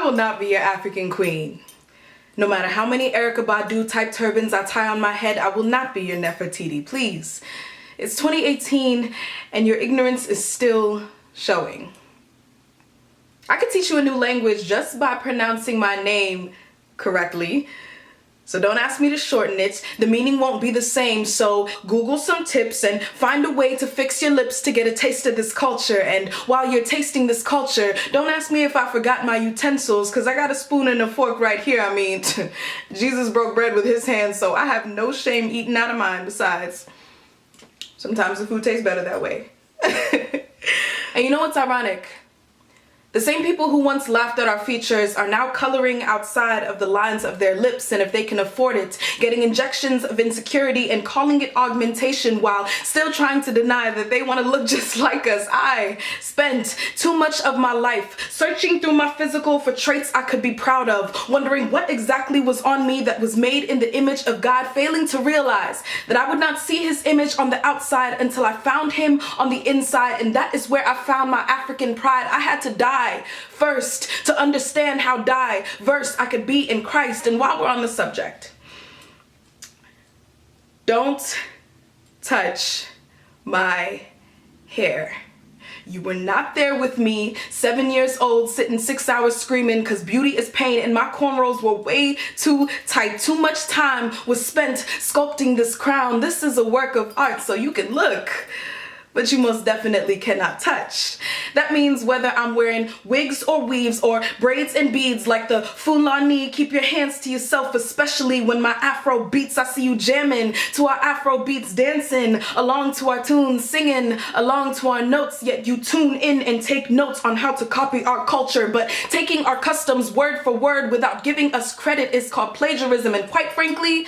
will not be your African queen. No matter how many Erykah Badu type turbans I tie on my head, I will not be your Nefertiti, please. It's 2018 and your ignorance is still showing. I could teach you a new language just by pronouncing my name correctly. So don't ask me to shorten it. The meaning won't be the same, so Google some tips and find a way to fix your lips to get a taste of this culture. And while you're tasting this culture, don't ask me if I forgot my utensils, because I got a spoon and a fork right here. I mean, Jesus broke bread with his hands, so I have no shame eating out of mine. Besides, sometimes the food tastes better that way. And you know what's ironic? The same people who once laughed at our features are now coloring outside of the lines of their lips, and if they can afford it, getting injections of insecurity and calling it augmentation while still trying to deny that they want to look just like us. I spent too much of my life searching through my physical for traits I could be proud of, wondering what exactly was on me that was made in the image of God, failing to realize that I would not see his image on the outside until I found him on the inside, and that is where I found my African pride. I had to die first to understand how diverse I could be in Christ. And while we're on the subject, don't touch my hair. You were not there with me, 7 years old, sitting 6 hours screaming because beauty is pain and my cornrows were way too tight. Too much time was spent sculpting this crown. This is a work of art, so you can look, but you most definitely cannot touch. That means whether I'm wearing wigs or weaves or braids and beads like the Fulani, keep your hands to yourself, especially when my Afro beats. I see you jamming to our Afro beats, dancing along to our tunes, singing along to our notes, yet you tune in and take notes on how to copy our culture. But taking our customs word for word without giving us credit is called plagiarism, and quite frankly,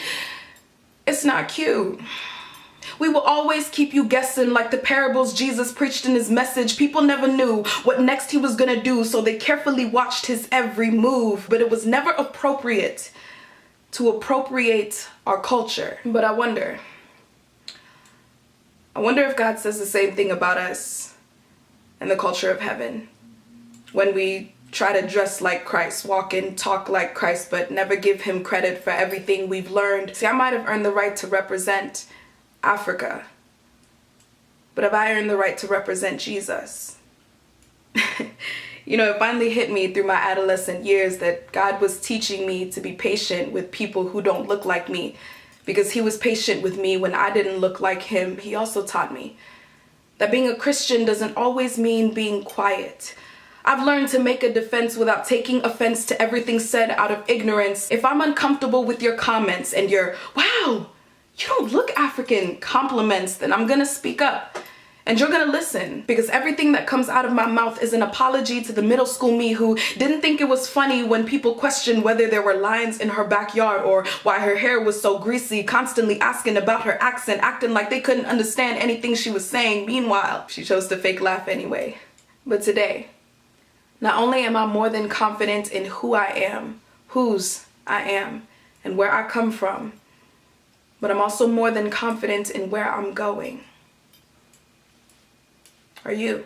it's not cute. We will always keep you guessing like the parables Jesus preached in his message. People never knew what next he was gonna do, so they carefully watched his every move. But it was never appropriate to appropriate our culture. But I wonder if God says the same thing about us and the culture of heaven. When we try to dress like Christ, walk and talk like Christ, but never give him credit for everything we've learned. See, I might have earned the right to represent Africa, but have I earned the right to represent Jesus? You know, it finally hit me through my adolescent years that God was teaching me to be patient with people who don't look like me, because he was patient with me when I didn't look like him. He also taught me that being a Christian doesn't always mean being quiet. I've learned to make a defense without taking offense to everything said out of ignorance. If I'm uncomfortable with your comments and your, wow, you don't look African compliments, then I'm gonna speak up. And you're gonna listen, because everything that comes out of my mouth is an apology to the middle school me who didn't think it was funny when people questioned whether there were lions in her backyard or why her hair was so greasy, constantly asking about her accent, acting like they couldn't understand anything she was saying. Meanwhile, she chose to fake laugh anyway. But today, not only am I more than confident in who I am, whose I am, and where I come from, but I'm also more than confident in where I'm going. Are you?